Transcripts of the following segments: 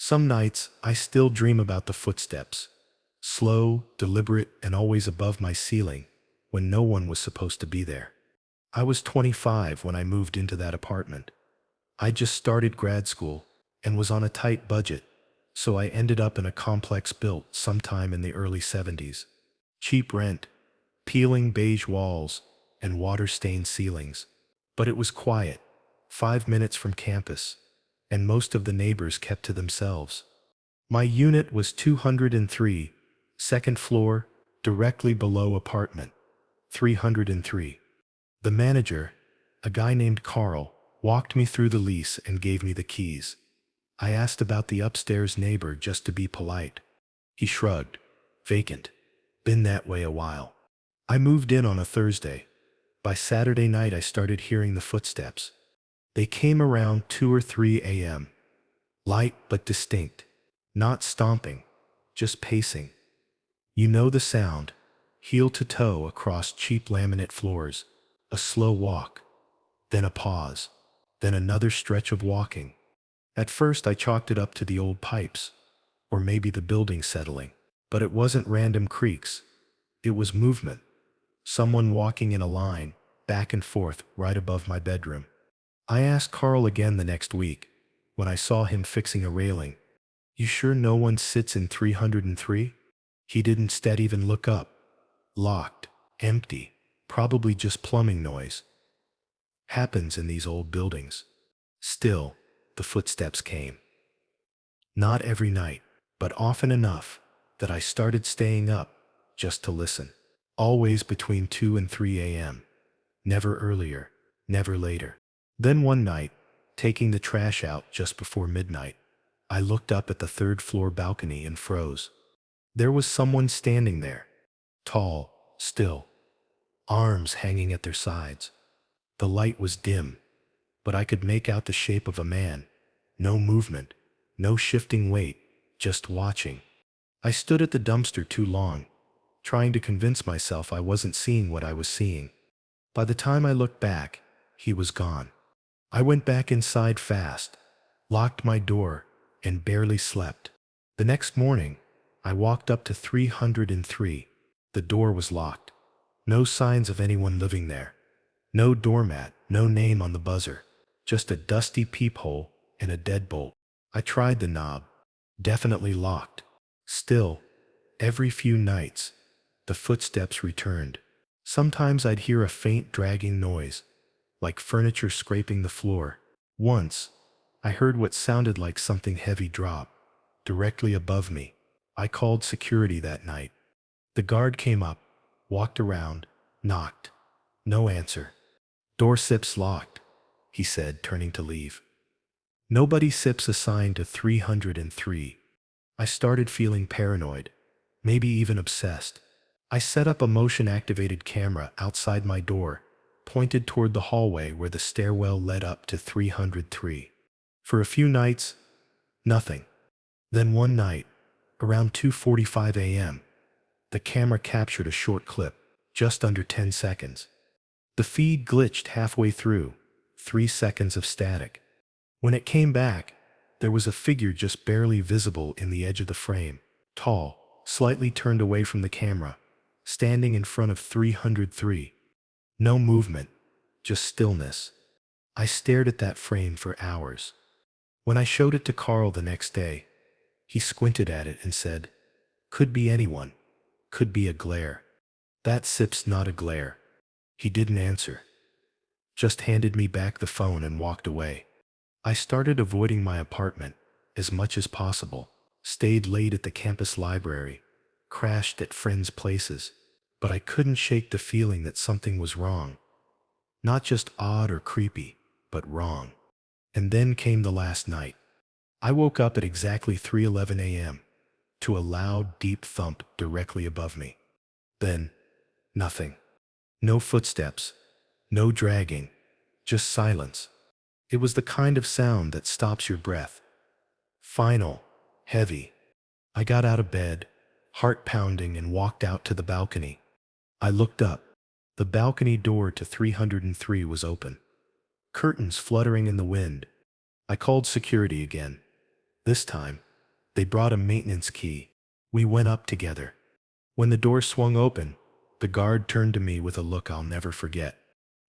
Some nights, I still dream about the footsteps. Slow, deliberate, and always above my ceiling, when no one was supposed to be there. I was 25 when I moved into that apartment. I just started grad school and was on a tight budget, so I ended up in a complex built sometime in the early 70s. Cheap rent, peeling beige walls, and water-stained ceilings. But it was quiet, 5 minutes from campus, and most of the neighbors kept to themselves. My unit was 203, second floor, directly below apartment 303. The manager, a guy named Carl, walked me through the lease and gave me the keys. I asked about the upstairs neighbor just to be polite. He shrugged. Vacant. Been that way a while. I moved in on a Thursday. By Saturday night I started hearing the footsteps. They came around 2 or 3 a.m. Light but distinct. Not stomping, just pacing. You know the sound, heel to toe across cheap laminate floors. A slow walk, then a pause, then another stretch of walking. At first I chalked it up to the old pipes, or maybe the building settling. But it wasn't random creaks. It was movement. Someone walking in a line, back and forth, right above my bedroom. I asked Carl again the next week, when I saw him fixing a railing. You sure no one sits in 303? He didn't instead even look up. Locked, empty. Probably just plumbing noise. Happens in these old buildings. Still, the footsteps came. Not every night, but often enough that I started staying up just to listen. Always between 2 and 3 a.m. Never earlier, never later. Then one night, taking the trash out just before midnight, I looked up at the third-floor balcony and froze. There was someone standing there. Tall, still. Arms hanging at their sides. The light was dim, but I could make out the shape of a man. No movement, no shifting weight, just watching. I stood at the dumpster too long, trying to convince myself I wasn't seeing what I was seeing. By the time I looked back, he was gone. I went back inside fast, locked my door, and barely slept. The next morning, I walked up to 303. The door was locked. No signs of anyone living there. No doormat, no name on the buzzer. Just a dusty peephole and a deadbolt. I tried the knob. Definitely locked. Still, every few nights, the footsteps returned. Sometimes I'd hear a faint dragging noise, like furniture scraping the floor. Once, I heard what sounded like something heavy drop, directly above me. I called security that night. The guard came up, walked around, knocked. No answer. Door sips locked, he said, turning to leave. Nobody sips assigned to 303. I started feeling paranoid, maybe even obsessed. I set up a motion-activated camera outside my door, pointed toward the hallway where the stairwell led up to 303. For a few nights, nothing. Then one night, around 2:45 a.m., the camera captured a short clip, just under 10 seconds. The feed glitched halfway through, 3 seconds of static. When it came back, there was a figure just barely visible in the edge of the frame, tall, slightly turned away from the camera, standing in front of 303. No movement, just stillness. I stared at that frame for hours. When I showed it to Carl the next day, he squinted at it and said, "Could be anyone. Could be a glare." "That sip's not a glare." He didn't answer. Just handed me back the phone and walked away. I started avoiding my apartment as much as possible, stayed late at the campus library, crashed at friends' places, but I couldn't shake the feeling that something was wrong. Not just odd or creepy, but wrong. And then came the last night. I woke up at exactly 3:11 a.m. to a loud, deep thump directly above me. Then, nothing. No footsteps, no dragging, just silence. It was the kind of sound that stops your breath. Final, heavy. I got out of bed, heart pounding, and walked out to the balcony. I looked up. The balcony door to 303 was open. Curtains fluttering in the wind. I called security again. This time, They brought a maintenance key. We went up together. When the door swung open, the guard turned to me with a look I'll never forget.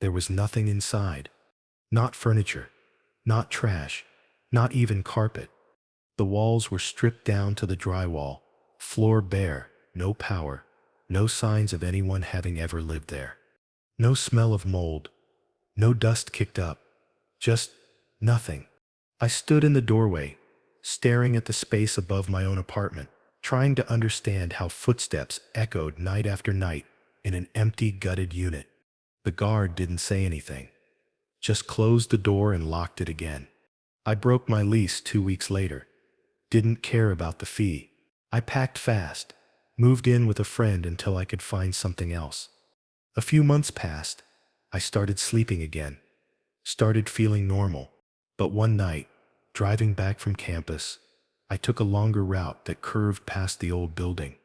There was nothing inside. Not furniture, not trash, not even carpet. The walls were stripped down to the drywall, floor bare, no power, no signs of anyone having ever lived there. No smell of mold, no dust kicked up, just nothing. I stood in the doorway, staring at the space above my own apartment, trying to understand how footsteps echoed night after night in an empty, gutted unit. The guard didn't say anything, just closed the door and locked it again. I broke my lease 2 weeks later. Didn't care about the fee. I packed fast, moved in with a friend until I could find something else. A few months passed. I started sleeping again, started feeling normal. But one night, driving back from campus, I took a longer route that curved past the old building.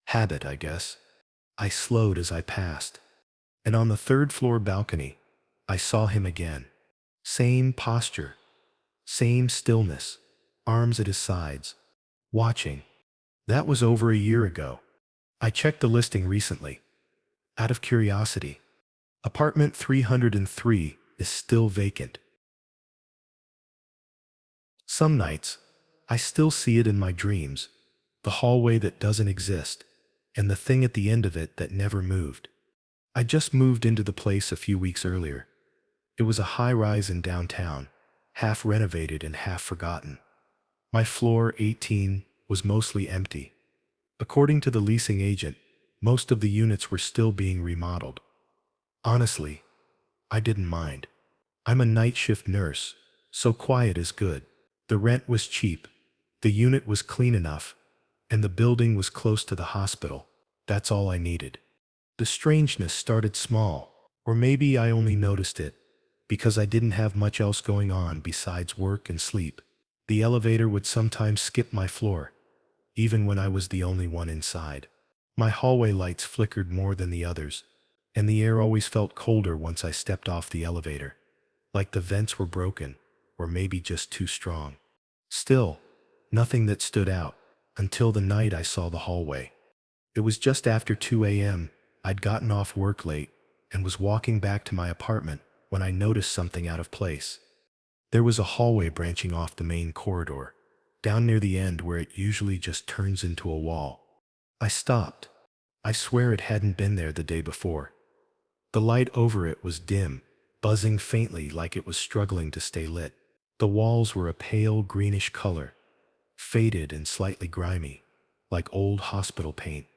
Habit, I guess. I slowed as I passed, and on the third-floor balcony, I saw him again. Same posture, same stillness, arms at his sides, watching. That was over a year ago. I checked the listing recently, out of curiosity. Apartment 303 is still vacant. Some nights, I still see it in my dreams, the hallway that doesn't exist, and the thing at the end of it that never moved. I just moved into the place a few weeks earlier. It was a high-rise in downtown, half renovated and half forgotten. My floor, 18, was mostly empty. According to the leasing agent, most of the units were still being remodeled. Honestly, I didn't mind. I'm a night shift nurse, so quiet is good. The rent was cheap, the unit was clean enough, and the building was close to the hospital. That's all I needed. The strangeness started small, or maybe I only noticed it because I didn't have much else going on besides work and sleep. The elevator would sometimes skip my floor, even when I was the only one inside. My hallway lights flickered more than the others, and the air always felt colder once I stepped off the elevator, like the vents were broken, or maybe just too strong. Still, nothing that stood out, until the night I saw the hallway. It was just after 2 a.m., I'd gotten off work late, and was walking back to my apartment when I noticed something out of place. There was a hallway branching off the main corridor, down near the end where it usually just turns into a wall. I stopped. I swear it hadn't been there the day before. The light over it was dim, buzzing faintly like it was struggling to stay lit. The walls were a pale greenish color, faded and slightly grimy, like old hospital paint.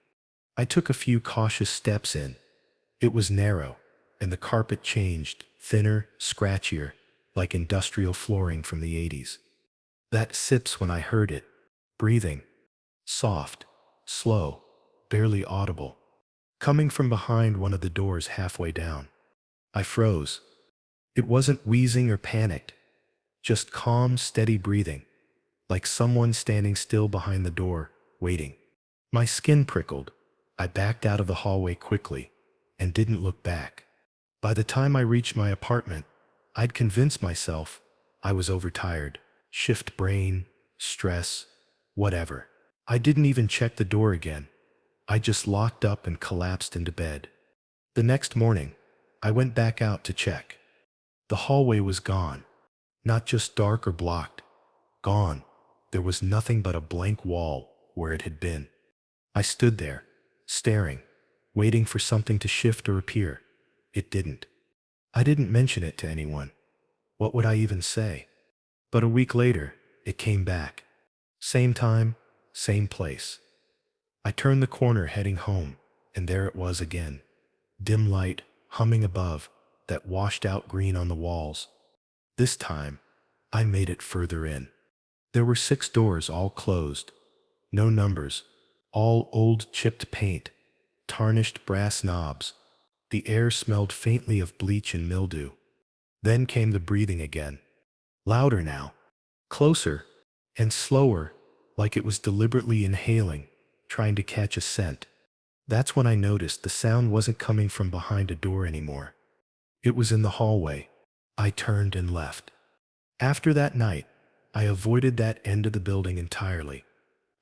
I took a few cautious steps in. It was narrow, and the carpet changed, thinner, scratchier, like industrial flooring from the 80s. That sips when I heard it, breathing, soft, slow, barely audible, coming from behind one of the doors halfway down. I froze. It wasn't wheezing or panicked, just calm, steady breathing, like someone standing still behind the door, waiting. My skin prickled. I backed out of the hallway quickly and didn't look back. By the time I reached my apartment, I'd convinced myself I was overtired. Shift brain, stress, whatever. I didn't even check the door again. I just locked up and collapsed into bed. The next morning, I went back out to check. The hallway was gone. Not just dark or blocked. Gone. There was nothing but a blank wall where it had been. I stood there, staring, waiting for something to shift or appear. It didn't. I didn't mention it to anyone. What would I even say? But a week later, it came back. Same time, same place. I turned the corner heading home, and there it was again. Dim light, humming above, that washed out green on the walls. This time, I made it further in. There were 6 doors, all closed. No numbers, all old chipped paint, tarnished brass knobs. The air smelled faintly of bleach and mildew. Then came the breathing again. Louder now, closer, and slower, like it was deliberately inhaling, trying to catch a scent. That's when I noticed the sound wasn't coming from behind a door anymore. It was in the hallway. I turned and left. After that night, I avoided that end of the building entirely.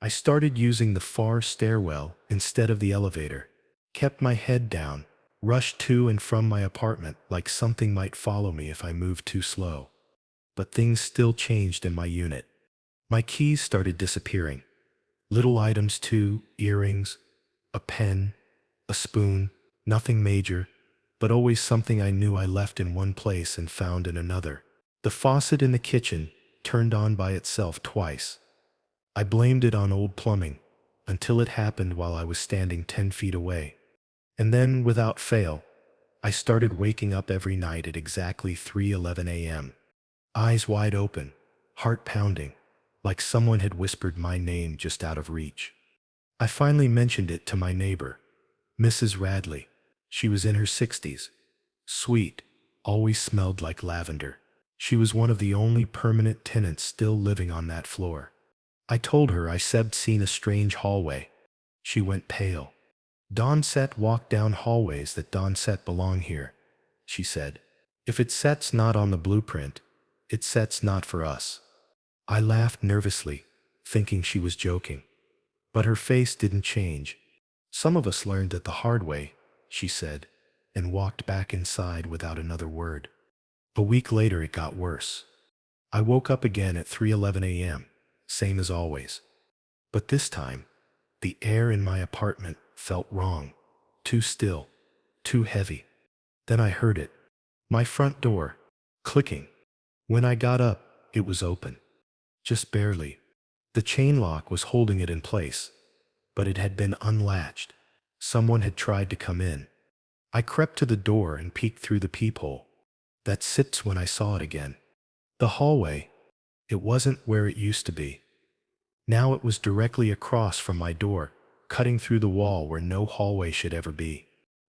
I started using the far stairwell instead of the elevator, kept my head down, rushed to and from my apartment like something might follow me if I moved too slow. But things still changed in my unit. My keys started disappearing. Little items too, earrings, a pen, a spoon, nothing major, but always something I knew I left in one place and found in another. The faucet in the kitchen turned on by itself twice. I blamed it on old plumbing, until it happened while I was standing 10 feet away. And then, without fail, I started waking up every night at exactly 3:11 a.m. Eyes wide open, heart pounding, like someone had whispered my name just out of reach. I finally mentioned it to my neighbor, Mrs. Radley. She was in her 60s. Sweet, always smelled like lavender. She was one of the only permanent tenants still living on that floor. I told her I had seen a strange hallway. She went pale. Dawnset walked down hallways that Dawnset belong here, she said. If it sets not on the blueprint, it sets not for us. I laughed nervously, thinking she was joking. But her face didn't change. Some of us learned it the hard way, she said, and walked back inside without another word. A week later it got worse. I woke up again at 3:11 a.m., same as always. But this time, the air in my apartment felt wrong, too still, too heavy. Then I heard it, my front door, clicking. When I got up, it was open. Just barely. The chain lock was holding it in place, but it had been unlatched. Someone had tried to come in. I crept to the door and peeked through the peephole. That sits when I saw it again. The hallway, it wasn't where it used to be. Now it was directly across from my door, cutting through the wall where no hallway should ever be.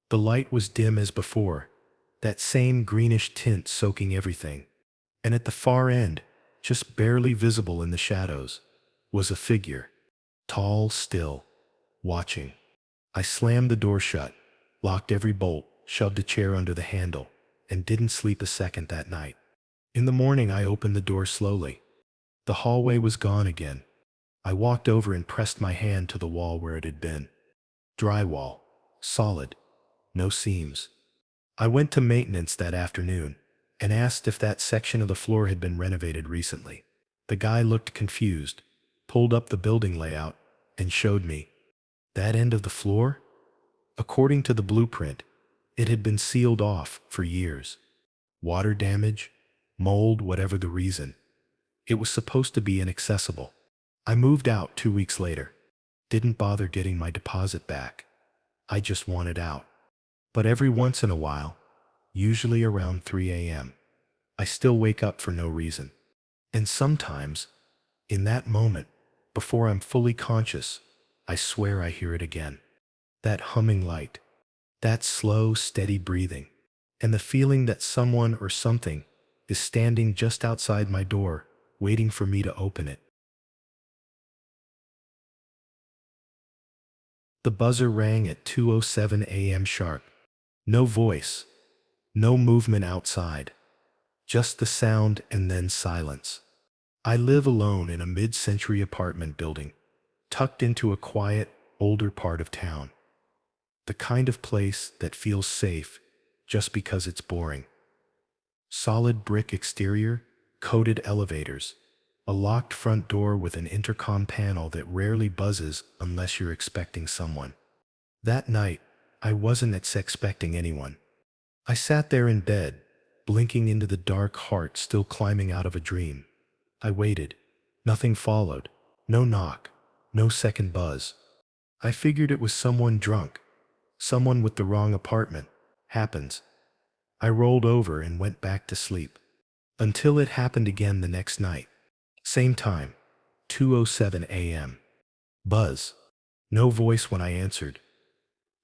The light was dim as before, that same greenish tint soaking everything. And at the far end, just barely visible in the shadows, was a figure, tall, still, watching. I slammed the door shut, locked every bolt, shoved a chair under the handle, and didn't sleep a second that night. In the morning I opened the door slowly. The hallway was gone again. I walked over and pressed my hand to the wall where it had been. Drywall, solid, no seams. I went to maintenance that afternoon and asked if that section of the floor had been renovated recently. The guy looked confused, pulled up the building layout, and showed me. That end of the floor? According to the blueprint, it had been sealed off for years. Water damage, mold, whatever the reason. It was supposed to be inaccessible. I moved out 2 weeks later. Didn't bother getting my deposit back. I just wanted out. But every once in a while, usually around 3 a.m., I still wake up for no reason. And sometimes, in that moment, before I'm fully conscious, I swear I hear it again. That humming light, that slow, steady breathing, and the feeling that someone or something is standing just outside my door, waiting for me to open it. The buzzer rang at 2:07 a.m. sharp. No voice, no movement outside, just the sound and then silence. I live alone in a mid-century apartment building, tucked into a quiet, older part of town. The kind of place that feels safe just because it's boring. Solid brick exterior, coated elevators, a locked front door with an intercom panel that rarely buzzes unless you're expecting someone. That night, I wasn't expecting anyone. I sat there in bed, blinking into the dark, heart still climbing out of a dream. I waited. Nothing followed. No knock. No second buzz. I figured it was someone drunk. Someone with the wrong apartment. Happens. I rolled over and went back to sleep. Until it happened again the next night. Same time. 2:07 a.m. Buzz. No voice when I answered.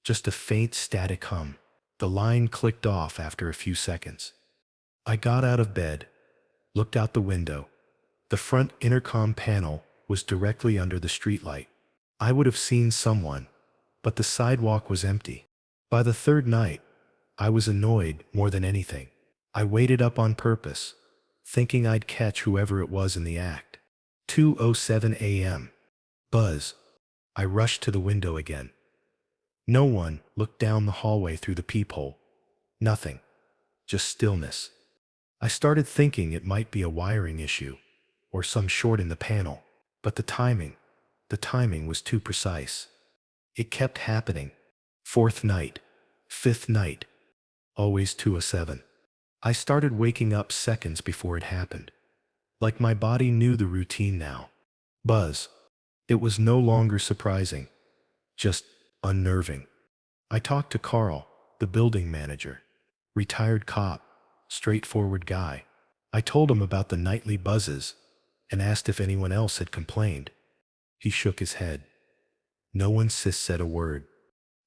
Just a faint static hum. The line clicked off after a few seconds. I got out of bed, looked out the window. The front intercom panel was directly under the streetlight. I would have seen someone, but the sidewalk was empty. By the third night, I was annoyed more than anything. I waited up on purpose, thinking I'd catch whoever it was in the act. 2:07 a.m. Buzz. I rushed to the window again. No one. Looked down the hallway through the peephole. Nothing. Just stillness. I started thinking it might be a wiring issue, or some short in the panel. But the timing was too precise. It kept happening. Fourth night. Fifth night. Always 2:07. I started waking up seconds before it happened. Like my body knew the routine now. Buzz. It was no longer surprising. Just unnerving. I talked to Carl, the building manager. Retired cop. Straightforward guy. I told him about the nightly buzzes and asked if anyone else had complained. He shook his head. No one said a word.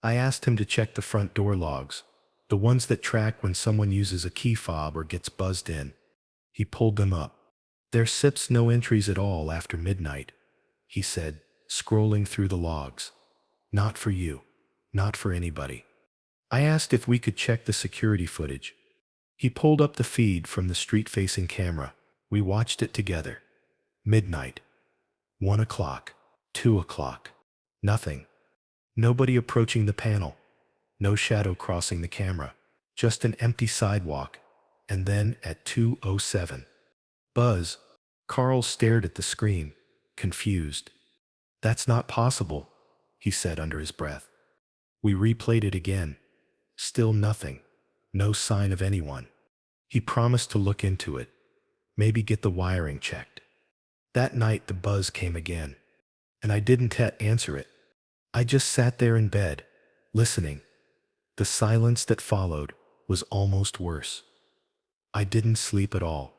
I asked him to check the front door logs, the ones that track when someone uses a key fob or gets buzzed in. He pulled them up. There's sips no entries at all after midnight, he said, scrolling through the logs. Not for you. Not for anybody. I asked if we could check the security footage. He pulled up the feed from the street-facing camera. We watched it together. Midnight. 1 o'clock. 2 o'clock. Nothing. Nobody approaching the panel. No shadow crossing the camera. Just an empty sidewalk. And then at 2:07. Buzz. Carl stared at the screen, confused. That's not possible, he said under his breath. We replayed it again. Still nothing. No sign of anyone. He promised to look into it. Maybe get the wiring checked. That night the buzz came again. And I didn't answer it. I just sat there in bed, listening. The silence that followed was almost worse. I didn't sleep at all.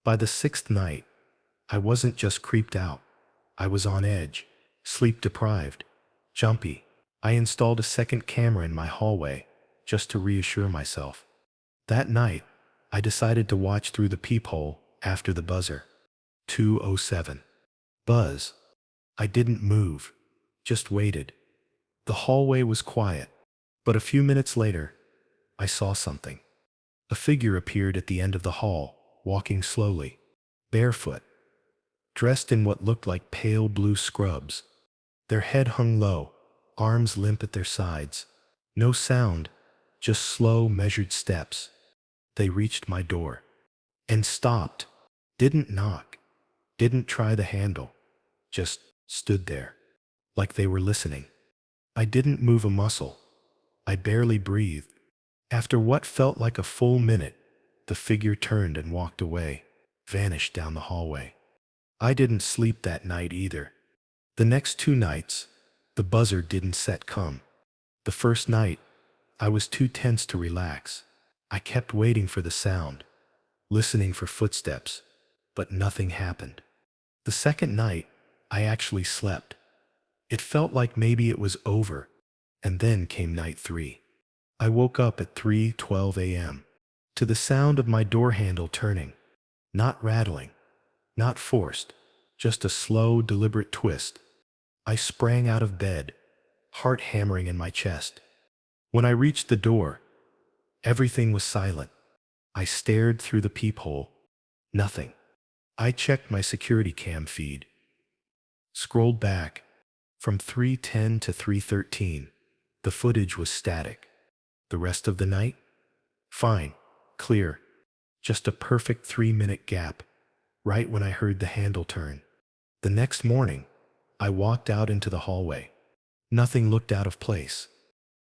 By the sixth night, I wasn't just creeped out. I was on edge, sleep deprived, jumpy. I installed a second camera in my hallway, just to reassure myself. That night, I decided to watch through the peephole after the buzzer. 2:07. Buzz. I didn't move, just waited. The hallway was quiet, but a few minutes later, I saw something. A figure appeared at the end of the hall, walking slowly, barefoot, dressed in what looked like pale blue scrubs. Their head hung low, arms limp at their sides. No sound, just slow, measured steps. They reached my door and stopped. Didn't knock, didn't try the handle, just stood there, like they were listening. I didn't move a muscle. I barely breathed. After what felt like a full minute, the figure turned and walked away, vanished down the hallway. I didn't sleep that night either. The next 2 nights, the buzzer didn't come. The first night, I was too tense to relax. I kept waiting for the sound, listening for footsteps, but nothing happened. The second night, I actually slept. It felt like maybe it was over, and then came night 3. I woke up at 3:12 a.m. to the sound of my door handle turning, not rattling, not forced, just a slow, deliberate twist. I sprang out of bed, heart hammering in my chest. When I reached the door, everything was silent. I stared through the peephole. Nothing. I checked my security cam feed. Scrolled back. From 3:10 to 3:13, the footage was static. The rest of the night? Fine. Clear. Just a perfect 3-minute gap, right when I heard the handle turn. The next morning, I walked out into the hallway. Nothing looked out of place.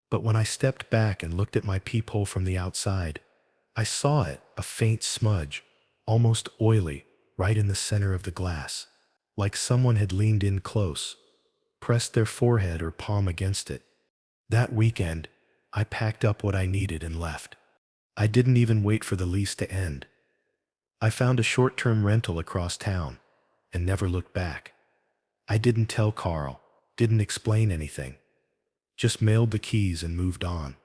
But when I stepped back and looked at my peephole from the outside, I saw it, a faint smudge, almost oily, right in the center of the glass, like someone had leaned in close, pressed their forehead or palm against it. That weekend, I packed up what I needed and left. I didn't even wait for the lease to end. I found a short-term rental across town and never looked back. I didn't tell Carl, didn't explain anything. Just mailed the keys and moved on.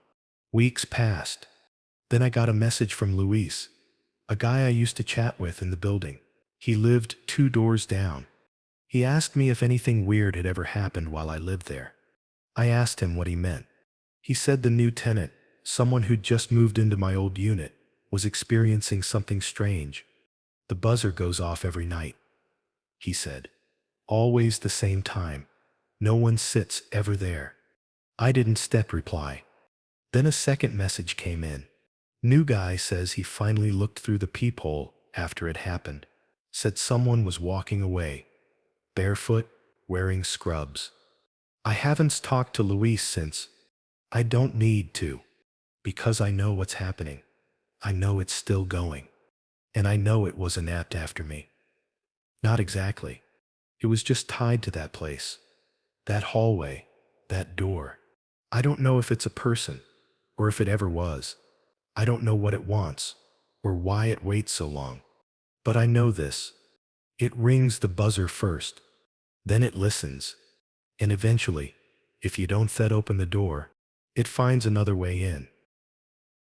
Weeks passed. Then I got a message from Luis, a guy I used to chat with in the building. He lived 2 doors down. He asked me if anything weird had ever happened while I lived there. I asked him what he meant. He said the new tenant, someone who'd just moved into my old unit, was experiencing something strange. The buzzer goes off every night, he said. Always the same time. No one sits ever there. I didn't step reply. Then a second message came in. New guy says he finally looked through the peephole after it happened. Said someone was walking away, barefoot, wearing scrubs. I haven't talked to Luis since. I don't need to, because I know what's happening. I know it's still going. And I know it wasn't napped after me. Not exactly. It was just tied to that place. That hallway. That door. I don't know if it's a person, or if it ever was. I don't know what it wants, or why it waits so long. But I know this. It rings the buzzer first. Then it listens. And eventually, if you don't set open the door, it finds another way in.